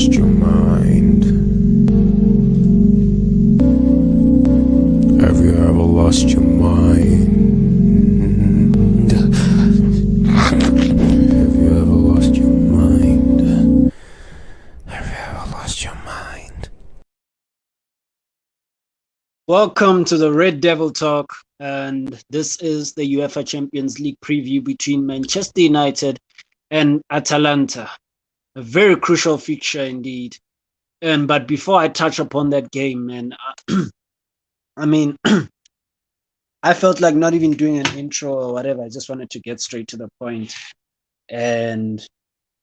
lost your mind? Have you ever lost your mind? Have you ever lost your mind? Have you ever lost your mind? Welcome to the Red Devil Talk, and this is the UEFA Champions League preview between Manchester United and Atalanta. A very crucial fixture indeed. But before I touch upon that game, man, I felt like not even doing an intro or whatever. I just wanted to get straight to the point. And,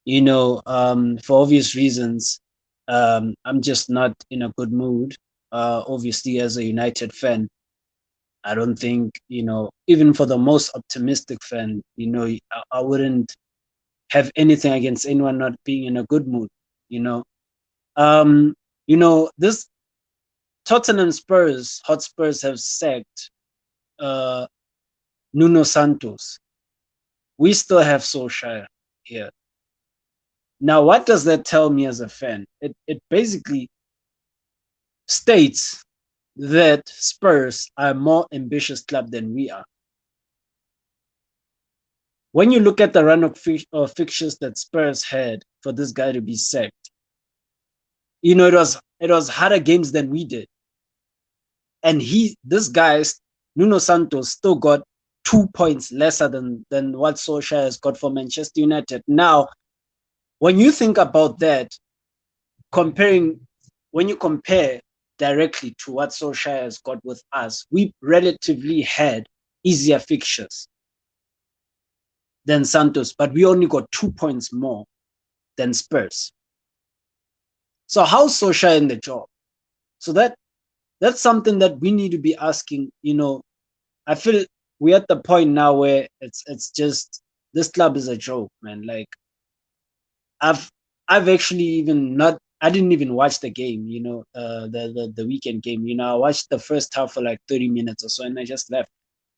for obvious reasons, I'm just not in a good mood. Obviously, as a United fan, I don't think, even for the most optimistic fan, I wouldn't have anything against anyone not being in a good mood, this Tottenham Hotspurs have sacked Nuno Santos. We still have Solskjaer here. Now, what does that tell me as a fan? It basically states that Spurs are a more ambitious club than we are. When you look at the run of fixtures that Spurs had for this guy to be sacked, it was harder games than we did. And this guy, Nuno Santos, still got 2 points lesser than what Solskjaer has got for Manchester United. Now, when you think about that, when you compare directly to what Solskjaer has got with us, we relatively had easier fixtures than Santos, but we only got 2 points more than Spurs. So how's Solskjaer in the job? So that's something that we need to be asking. I feel we're at the point now where it's just, this club is a joke, man. Like, I've actually I didn't even watch the game, the weekend game. I watched the first half for like 30 minutes or so, and I just left.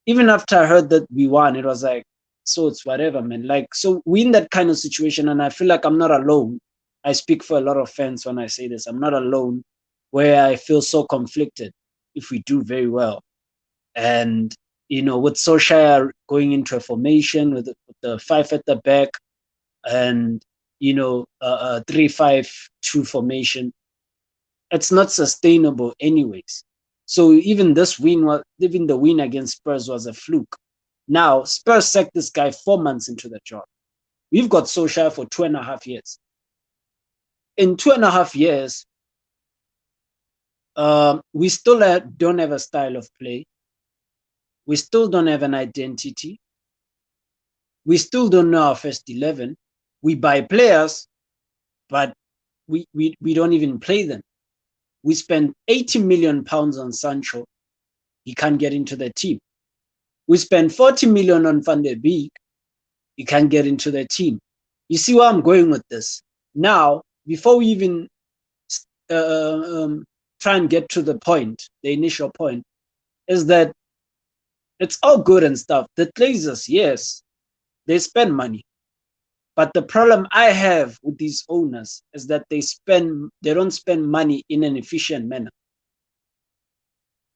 Even after I heard that we won, it was like, so it's whatever, man. Like, so we're in that kind of situation, and I feel like I'm not alone. I speak for a lot of fans when I say this. I'm not alone, where I feel so conflicted if we do very well. And, with Solskjaer going into a formation with the 5 at the back and, a 3-5-2 formation, it's not sustainable anyways. So even the win against Spurs was a fluke. Now, Spurs sacked this guy 4 months into the job. We've got Solskjaer for 2.5 years. In 2.5 years, we still don't have a style of play. We still don't have an identity. We still don't know our first 11. We buy players, but we don't even play them. We spend £80 million on Sancho. He can't get into the team. We spend 40 million on Van der Beek. He can't get into the team. You see where I'm going with this? Now, before we even try and get to the point, the initial point, is that it's all good and stuff. The Glazers, yes, they spend money. But the problem I have with these owners is that they don't spend money in an efficient manner.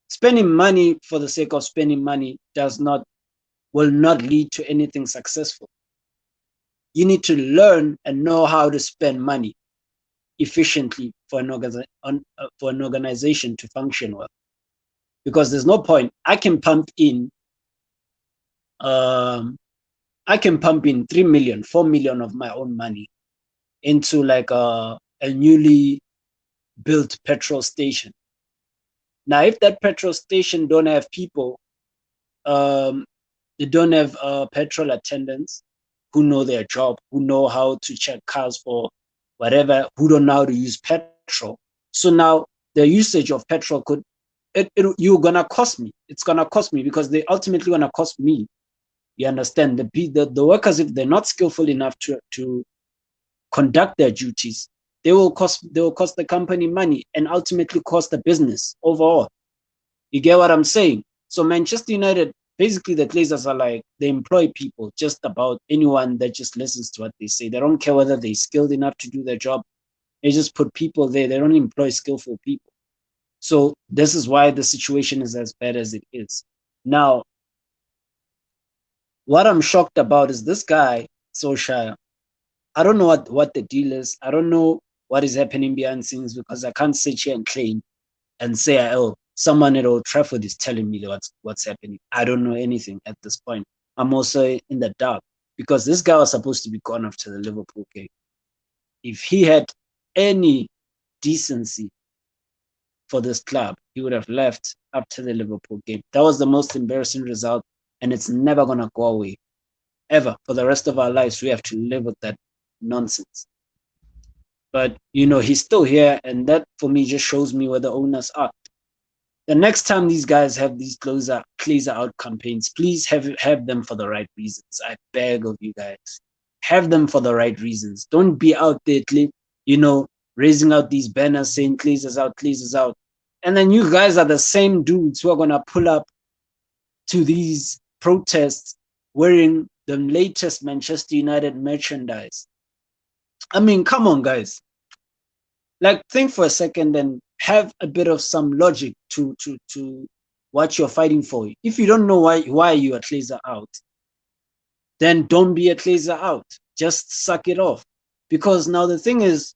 Spending money for the sake of spending money will not lead to anything successful. You need to learn and know how to spend money efficiently for an organization to function well. Because there's no point. I can pump in 3 million, 4 million of my own money into like a newly built petrol station. Now, if that petrol station don't have people, they don't have petrol attendants who know their job, who know how to check cars for whatever, who don't know how to use petrol. So now the usage of petrol you're gonna cost me. It's gonna cost me because they ultimately gonna cost me. You understand? The workers, if they're not skillful enough to conduct their duties, they will cost the company money and ultimately cost the business overall. You get what I'm saying? So Manchester United, basically the Glazers are like, they employ people, just about anyone that just listens to what they say. They don't care whether they're skilled enough to do their job. They just put people there. They don't employ skillful people. So this is why the situation is as bad as it is. Now, what I'm shocked about is this guy, Solskjaer. I don't know what the deal is. I don't know what is happening behind the scenes because I can't sit here and claim and say, oh, someone at Old Trafford is telling me what's happening. I don't know anything at this point. I'm also in the dark because this guy was supposed to be gone after the Liverpool game. If he had any decency for this club, he would have left after the Liverpool game. That was the most embarrassing result, and it's never going to go away. Ever. For the rest of our lives, we have to live with that nonsense. But, he's still here, and that, for me, just shows me where the owners are. The next time these guys have these closer out campaigns, please have them for the right reasons. I beg of you guys. Have them for the right reasons. Don't be out there, raising out these banners saying Cleaser's out. And then you guys are the same dudes who are going to pull up to these protests wearing the latest Manchester United merchandise. I mean, come on, guys. Like, think for a second and have a bit of some logic to what you're fighting for. If you don't know why you are Glazer out, then don't be a Glazer out. Just suck it off. Because now the thing is,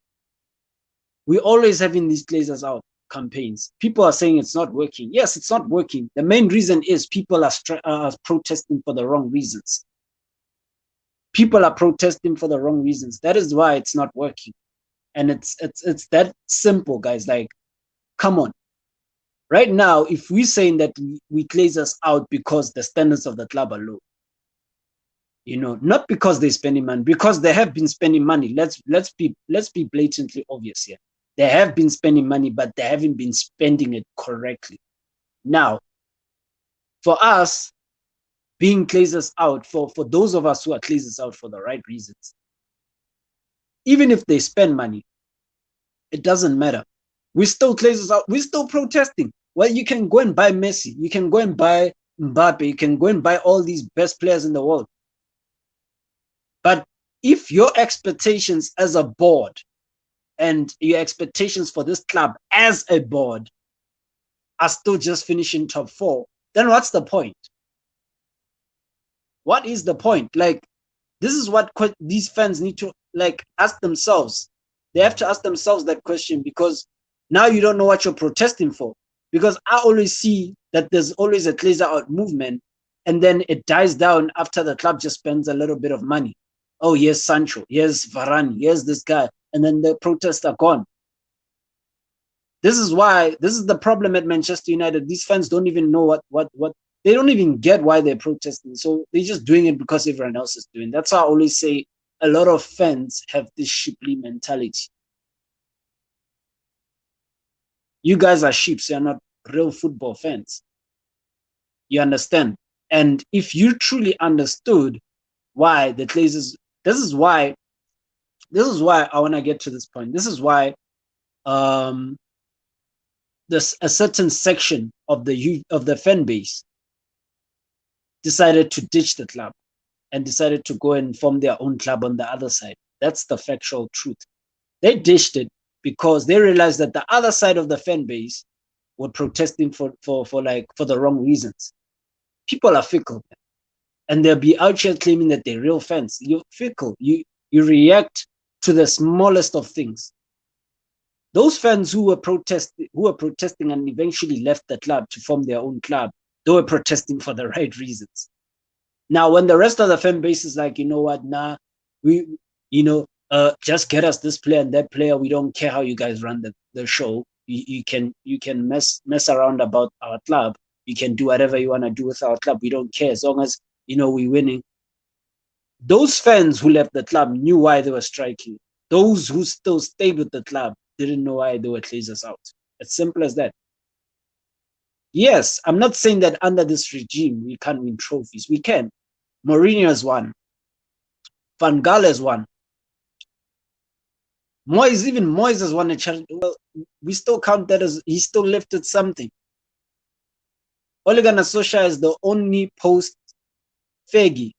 we're always having these Glazers out campaigns. People are saying it's not working. Yes, it's not working. The main reason is people are protesting for the wrong reasons. People are protesting for the wrong reasons. That is why it's not working. And it's that simple, guys. Like, come on. Right now, if we're saying that we Glazers out because the standards of the club are low, not because they're spending money, because they have been spending money. Let's be blatantly obvious here. They have been spending money, but they haven't been spending it correctly. Now, for us, being Glazers out, for those of us who are Glazers out for the right reasons, even if they spend money, it doesn't matter. We're still Glazers out. We're still protesting. Well, you can go and buy Messi. You can go and buy Mbappe. You can go and buy all these best players in the world. But if your expectations as a board and your expectations for this club as a board are still just finishing top 4, then what's the point? What is the point? Like, this is what these fans need to ask themselves. They have to ask themselves that question, because now you don't know what you're protesting for. Because I always see that there's always a Glazer out movement, and then it dies down after the club just spends a little bit of money. Oh, here's Sancho, here's Varane, here's this guy, and then the protests are gone. This is the problem at Manchester United. These fans don't even know what they don't even get why they're protesting. So they're just doing it because everyone else is doing. That's why I always say a lot of fans have this sheeply mentality. You guys are sheep, so you're not real football fans. You understand? And if you truly understood why the Glazers, this is why I want to get to this point. This is why there's a certain section of the fan base decided to ditch the club and decided to go and form their own club on the other side. That's the factual truth. They ditched it because they realized that the other side of the fan base were protesting for the wrong reasons. People are fickle, and they'll be out here claiming that they're real fans. You're fickle. You react to the smallest of things. Those fans who were protesting and eventually left the club to form their own club, they were protesting for the right reasons. Now, when the rest of the fan base is like, you know what, just get us this player and that player. We don't care how you guys run the show. You can mess around about our club. You can do whatever you want to do with our club. We don't care as long as we're winning. Those fans who left the club knew why they were striking. Those who still stayed with the club didn't know why they were Glazers out. As simple as that. Yes, I'm not saying that under this regime we can't win trophies. We can. Mourinho has won. Van Gaal has won. Moyes has won a challenge. Well, we still count that as he still lifted something. Ole Gunnar Solskjaer is the only post-Fergie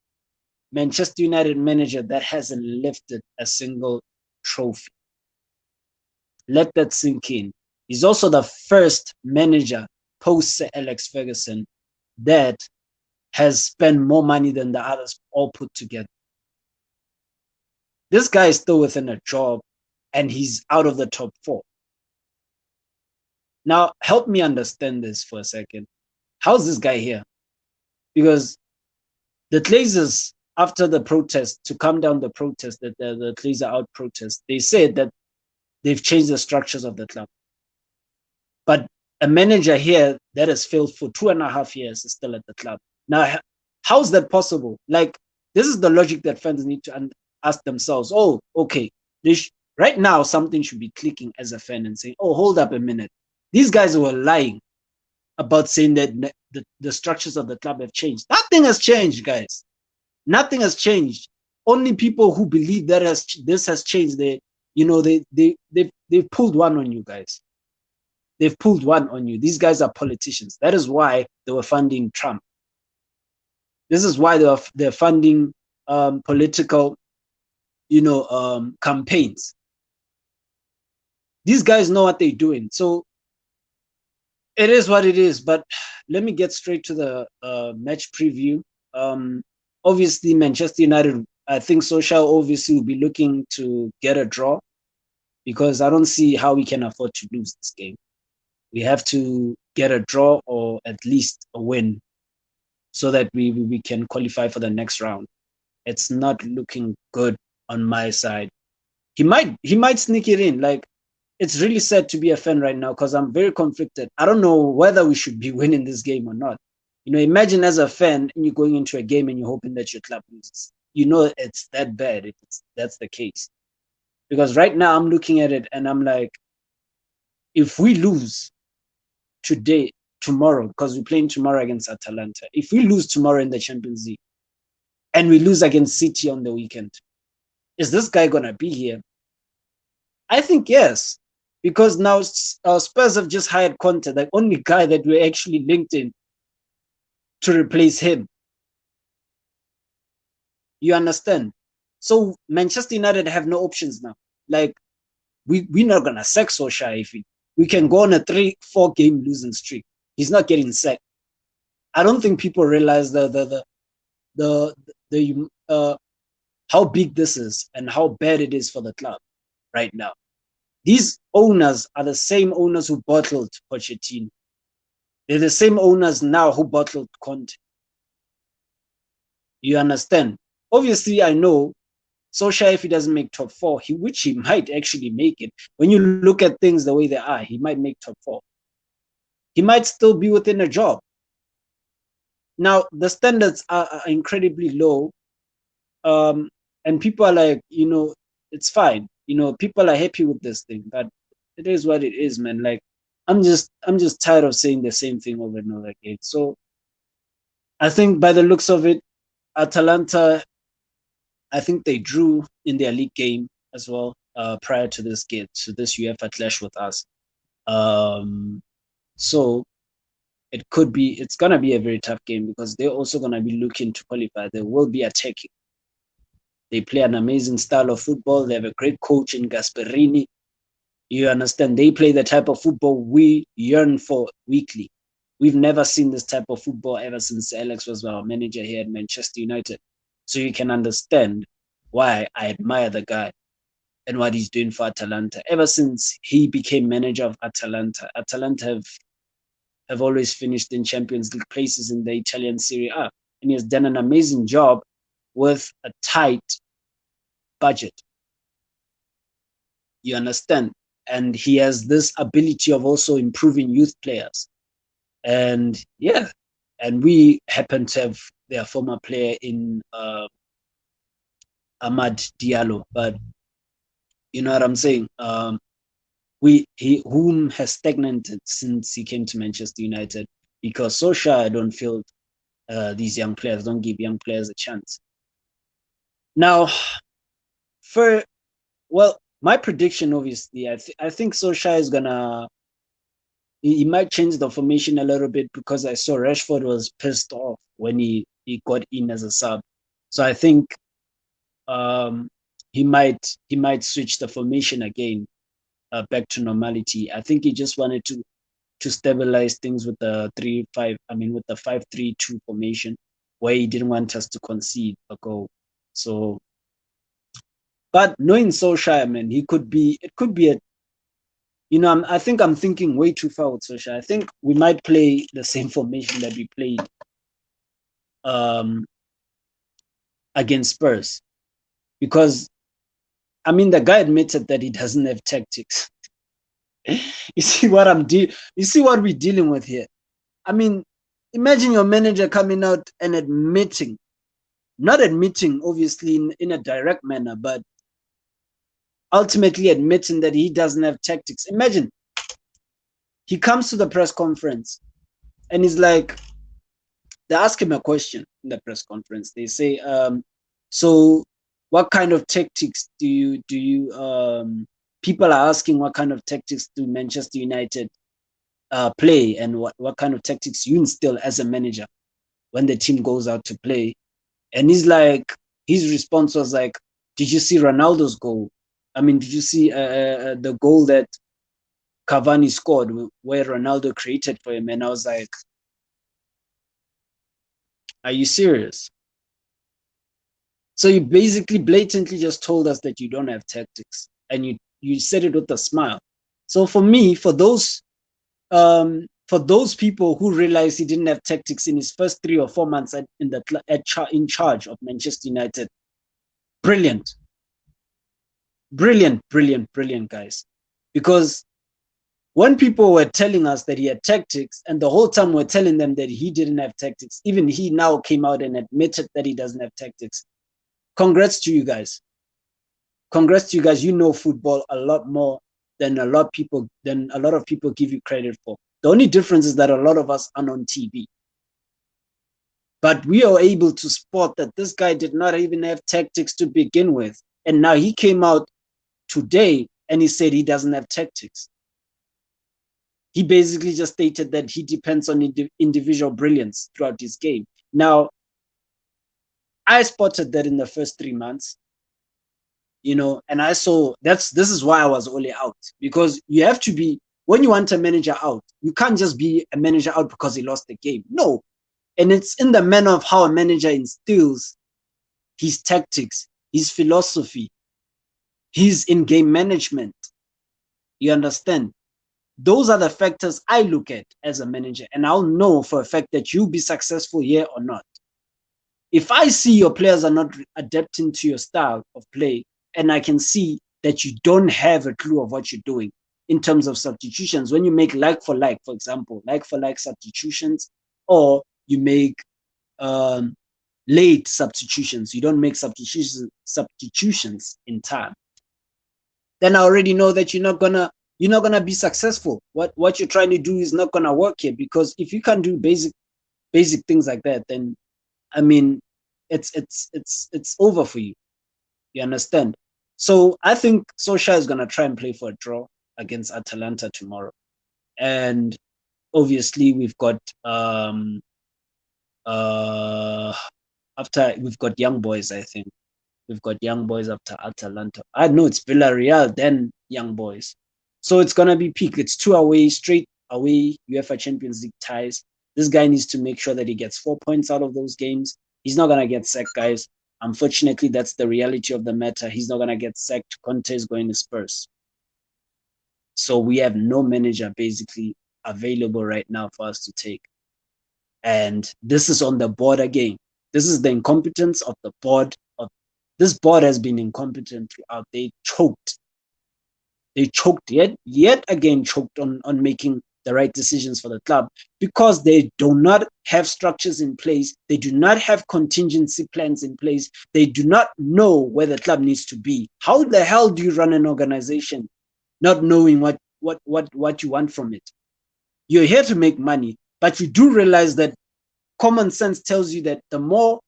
Manchester United manager that hasn't lifted a single trophy. Let that sink in. He's also the first manager post Sir Alex Ferguson that has spent more money than the others all put together. This guy is still within a job and he's out of the top 4. Now, help me understand this for a second. How's this guy here? Because the Glazers, after the protest, to calm down the protest, the Glazer out protest, they said that they've changed the structures of the club. But a manager here that has failed for 2.5 years is still at the club. Now, how's that possible? Like, this is the logic that fans need to ask themselves. Oh, okay. Right now, something should be clicking as a fan and saying, oh, hold up a minute. These guys were lying about saying that the structures of the club have changed. Nothing has changed, guys. Nothing has changed. Only people who believe that this has changed, they've pulled one on you guys. They've pulled one on you. These guys are politicians. That is why they were funding Trump. This is why they're funding political, campaigns. These guys know what they're doing. So it is what it is. But let me get straight to the match preview. Obviously, Manchester United, I think Solskjaer obviously will be looking to get a draw because I don't see how we can afford to lose this game. We have to get a draw or at least a win so that we can qualify for the next round. It's not looking good on my side. He might sneak it in. Like, it's really sad to be a fan right now because I'm very conflicted. I don't know whether we should be winning this game or not. Imagine as a fan and you're going into a game and you're hoping that your club loses. It's that bad if that's the case. Because right now I'm looking at it and I'm like, if we lose tomorrow, because we're playing tomorrow against Atalanta, if we lose tomorrow in the Champions League and we lose against City on the weekend, is this guy going to be here? I think yes. Because now Spurs have just hired Conte, the only guy that we're actually linked in to replace him. You understand? So Manchester United have no options now. Like, we're not going to sack Solskjaer if we can go on a 3-4 game losing streak. He's not getting sacked. I don't think people realize how big this is and how bad it is for the club right now. These owners are the same owners who bottled Pochettino. They're the same owners now who bottled Conte. You understand? Obviously, I know Solskjaer, if he doesn't make top 4, which he might actually make it. When you look at things the way they are, he might make top 4. He might still be within a job. Now, the standards are incredibly low. And people are like, it's fine. People are happy with this thing, but it is what it is, man. Like, I'm just tired of saying the same thing over and over again. So I think by the looks of it, Atalanta, I think they drew in their league game as well prior to this game, to this UEFA clash with us. So it's going to be a very tough game because they're also going to be looking to qualify. They will be attacking. They play an amazing style of football. They have a great coach in Gasperini. You understand? They play the type of football we yearn for weekly. We've never seen this type of football ever since Alex was our manager here at Manchester United. So you can understand why I admire the guy and what he's doing for Atalanta. Ever since he became manager of Atalanta, Atalanta have always finished in Champions League places in the Italian Serie A. And he has done an amazing job with a tight budget. You understand? And he has this ability of also improving youth players. And yeah, and we happen to have their former player in Ahmad Diallo. But you know what I'm saying? Whom has stagnated since he came to Manchester United, because Solskjaer don't feel these young players, don't give young players a chance. Now, my prediction, obviously, I think Solskjaer is gonna. He might change the formation a little bit because I saw Rashford was pissed off when he got in as a sub. So I think he might switch the formation again. back to normality. I think he just wanted to stabilize things with the 3-5. I mean, with the 5-3-2 formation, where he didn't want us to concede a goal. So, but knowing Solskjaer, man, he could be. It could be a. I think I'm thinking way too far with Solskjaer. I think we might play the same formation that we played against Spurs, because I mean the guy admitted that he doesn't have tactics. You see what you see what we're dealing with here. I mean, imagine your manager coming out and not admitting obviously in a direct manner, but ultimately admitting that he doesn't have tactics. Imagine he comes to the press conference and he's like, they ask him a question in the press conference. They say, so what kind of tactics do you people are asking what kind of tactics do Manchester United play, and what kind of tactics you instill as a manager when the team goes out to play. And his response was like, did you see Ronaldo's goal? I mean, did you see the goal that Cavani scored where Ronaldo created for him? And I was like, are you serious? So you basically blatantly just told us that you don't have tactics, and you said it with a smile. So for me, for those people who realized he didn't have tactics in his first 3 or 4 months in charge of Manchester United, brilliant, brilliant, brilliant, brilliant, guys. Because when people were telling us that he had tactics, and the whole time we're telling them that he didn't have tactics, even he now came out and admitted that he doesn't have tactics. Congrats to you guys. Congrats to you guys. You know football a lot more than a lot of people give you credit for. The only difference is that a lot of us are on TV. But we are able to spot that this guy did not even have tactics to begin with. And now he came out today and he said he doesn't have tactics. He basically just stated that he depends on individual brilliance throughout his game. Now, I spotted that in the first 3 months, and I saw this is why I was only out, because you have to be, when you want a manager out, you can't just be a manager out because he lost the game. No. And it's in the manner of how a manager instills his tactics, his philosophy, his in-game management. You understand? Those are the factors I look at as a manager, and I'll know for a fact that you'll be successful here or not. If I see your players are not adapting to your style of play, and I can see that you don't have a clue of what you're doing in terms of substitutions, when you make like for like, for example, like for like substitutions, or you make late substitutions, you don't make substitutions in time, then I already know that you're not gonna be successful. What you're trying to do is not gonna work here, because if you can't do basic things like that, then I mean, it's over for you. You understand? So I think Solskjaer is gonna try and play for a draw against Atalanta tomorrow, and obviously we've got after we've got Young Boys. I think we've got Young Boys after Atalanta. I know it's Villarreal, then Young Boys. So it's gonna be peak. It's 2 straight away UEFA Champions League ties. This guy needs to make sure that he gets 4 points out of those games. He's not gonna get sacked, guys. Unfortunately, that's the reality of the matter. He's not gonna get sacked. Conte is going to Spurs. So we have no manager basically available right now for us to take. And this is on the board again. This is the incompetence of the board. This board has been incompetent throughout. They choked. Yet again choked on making the right decisions for the club, because they do not have structures in place. They do not have contingency plans in place. They do not know where the club needs to be. How the hell do you run an organization not knowing what you want from it? You're here to make money, but you do realize that common sense tells you that the more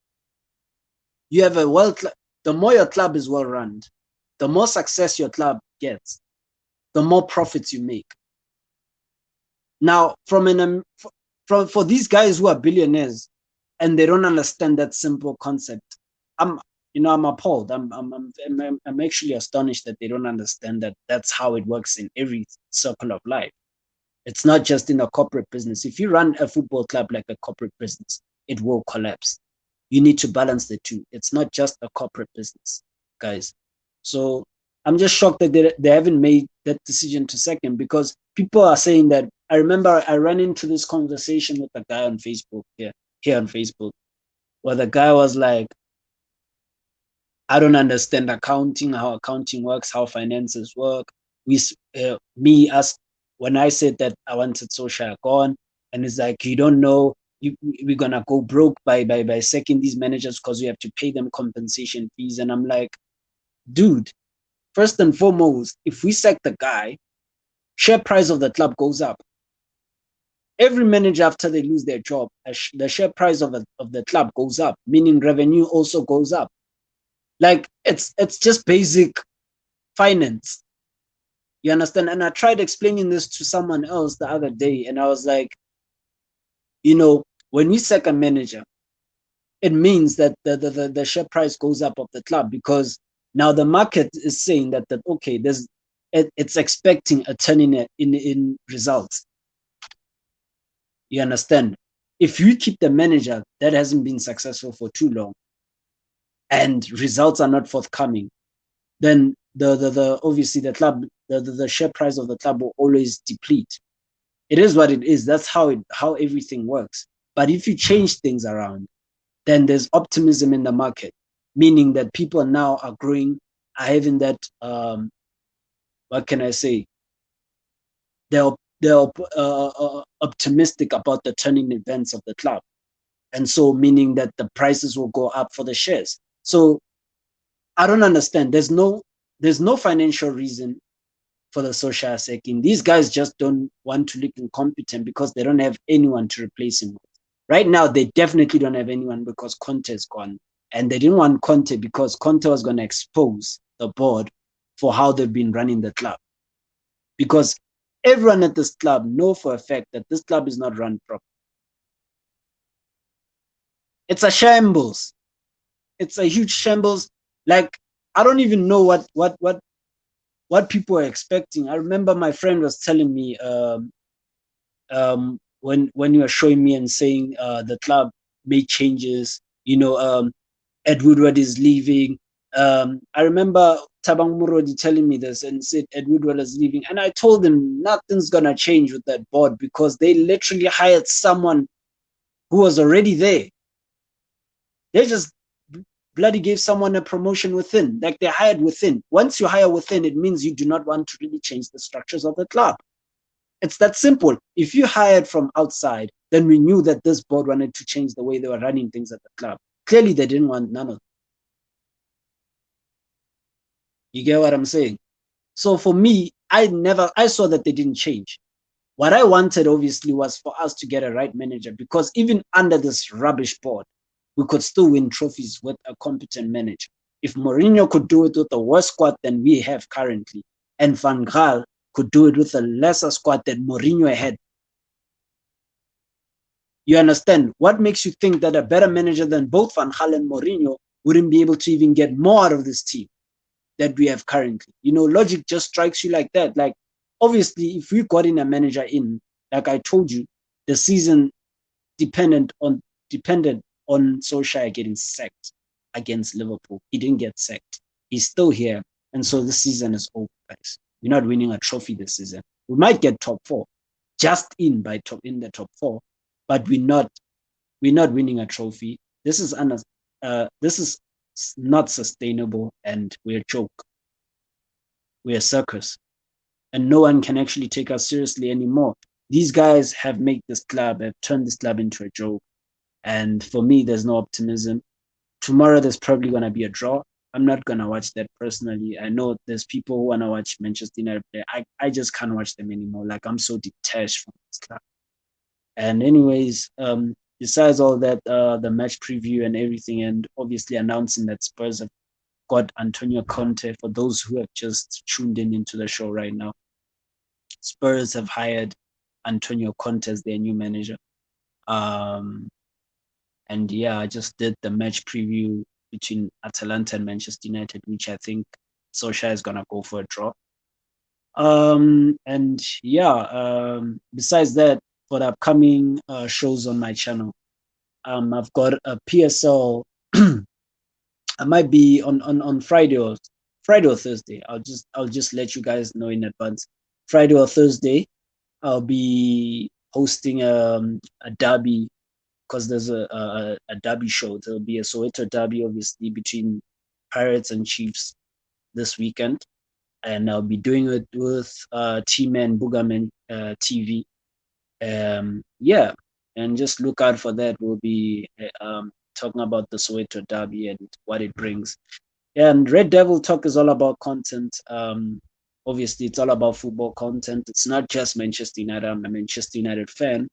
you have the more your club is well run, the more success your club gets, the more profits you make. Now, for these guys who are billionaires and they don't understand that simple concept, I'm appalled. I'm actually astonished that they don't understand that that's how it works in every circle of life. It's not just in a corporate business. If you run a football club like a corporate business, it will collapse. You need to balance the two. It's not just a corporate business, guys. So I'm just shocked that they haven't made that decision to sack him, because people are saying that. I remember I ran into this conversation with a guy on Facebook here on Facebook, where the guy was like, I don't understand accounting, how accounting works, how finances work. Us, when I said that I wanted Solskjaer gone, and it's like, you don't know, we're gonna go broke by sacking these managers because we have to pay them compensation fees. And I'm like, dude, first and foremost, if we sack the guy, share price of the club goes up. Every manager, after they lose their job, the share price of the club goes up, meaning revenue also goes up. Like, it's just basic finance. You understand? And I tried explaining this to someone else the other day, and I was like, when we sack a manager, it means that the share price goes up of the club, because now the market is saying that okay, it's expecting a turn in results. You understand? If you keep the manager that hasn't been successful for too long and results are not forthcoming, then the obviously the club, the share price of the club will always deplete. It is what it is. That's how everything works. But if you change things around, then there's optimism in the market, meaning that people now are growing, are having that what can I say? They're optimistic about the turning events of the club, and so meaning that the prices will go up for the shares. So I don't understand. There's no financial reason for the social sacking. These guys just don't want to look incompetent because they don't have anyone to replace him with. Right now, they definitely don't have anyone because Conte is gone. And they didn't want Conte because Conte was going to expose the board for how they've been running the club. Because everyone at this club know for a fact that this club is not run properly. It's a shambles. It's a huge shambles. Like, I don't even know what people are expecting. I remember my friend was telling me when you were showing me and saying the club made changes, Ed Woodward is leaving. I remember Tabang Murodi telling me this and said Ed Woodward is leaving. And I told him nothing's going to change with that board because they literally hired someone who was already there. They just bloody gave someone a promotion within, like they hired within. Once you hire within, it means you do not want to really change the structures of the club. It's that simple. If you hired from outside, then we knew that this board wanted to change the way they were running things at the club. Clearly, they didn't want none of it. You get what I'm saying? So for me, I saw that they didn't change. What I wanted, obviously, was for us to get a right manager, because even under this rubbish board, we could still win trophies with a competent manager. If Mourinho could do it with a worse squad than we have currently, and Van Gaal could do it with a lesser squad than Mourinho had, you understand? What makes you think that a better manager than both Van Gaal and Mourinho wouldn't be able to even get more out of this team that we have currently? Logic just strikes you like that. Like, obviously, if we got in a manager in, like I told you, the season depended on Solskjaer getting sacked against Liverpool. He didn't get sacked. He's still here. And so this season is over, guys. We're not winning a trophy this season. We might get top four, just in the top four, but we're not winning a trophy. This is not sustainable, and we're a joke. We're a circus, and no one can actually take us seriously anymore. These guys have turned this club into a joke. And for me, there's no optimism. Tomorrow, there's probably going to be a draw. I'm not going to watch that personally. I know there's people who want to watch Manchester United play. I just can't watch them anymore. Like, I'm so detached from this club. And anyways, besides all that, the match preview and everything, and obviously announcing that Spurs have got Antonio Conte. For those who have just tuned into the show right now, Spurs have hired Antonio Conte as their new manager. And yeah, I just did the match preview between Atalanta and Manchester United, which I think Solskjaer is gonna go for a draw. And yeah, besides that, for the upcoming shows on my channel, I've got a PSL. I might be on Friday or Thursday. I'll just let you guys know in advance. Friday or Thursday, I'll be hosting a derby because there's a derby show. There'll be a Soweto derby, obviously, between Pirates and Chiefs this weekend, and I'll be doing it with T-Man Boogerman TV. Yeah, and just look out for that. We'll be talking about the Soweto derby and what it brings. And Red Devil Talk is all about content. Obviously, it's all about football content. It's not just Manchester United. I'm a Manchester United fan,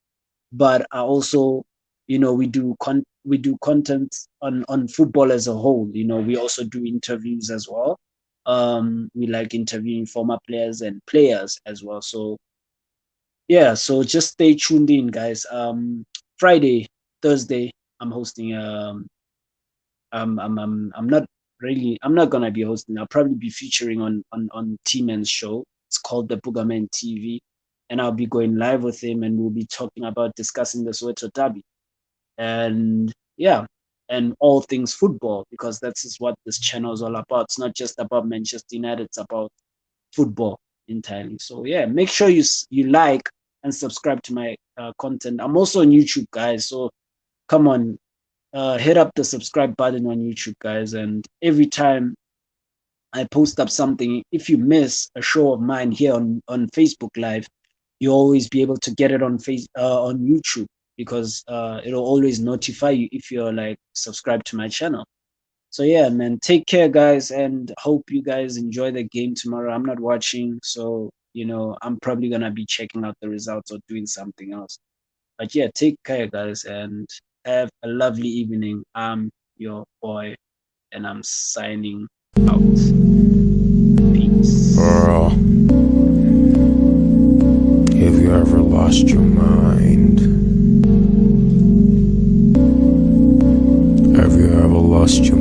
but I also, we do content on football as a whole. We also do interviews as well. We like interviewing former players and players as well. So yeah, so just stay tuned in, guys. Friday, Thursday, I'm hosting. I'm not gonna be hosting. I'll probably be featuring on T-Man's show. It's called the Boogerman TV, and I'll be going live with him, and we'll be talking about discussing the Soweto derby, and yeah, and all things football, because that's what this channel is all about. It's not just about Manchester United; it's about football entirely. So yeah, make sure you like and subscribe to my content. I'm also on YouTube, guys. So come on, hit up the subscribe button on YouTube, guys. And every time I post up something, if you miss a show of mine here on Facebook Live, you'll always be able to get it on YouTube, because it'll always notify you if you're like subscribed to my channel. So yeah, man, take care, guys, and hope you guys enjoy the game tomorrow. I'm not watching, so I'm probably gonna be checking out the results or doing something else. But yeah, take care, guys, and have a lovely evening. I'm your boy, and I'm signing out. Peace. Girl, have you ever lost your mind? Have you ever lost your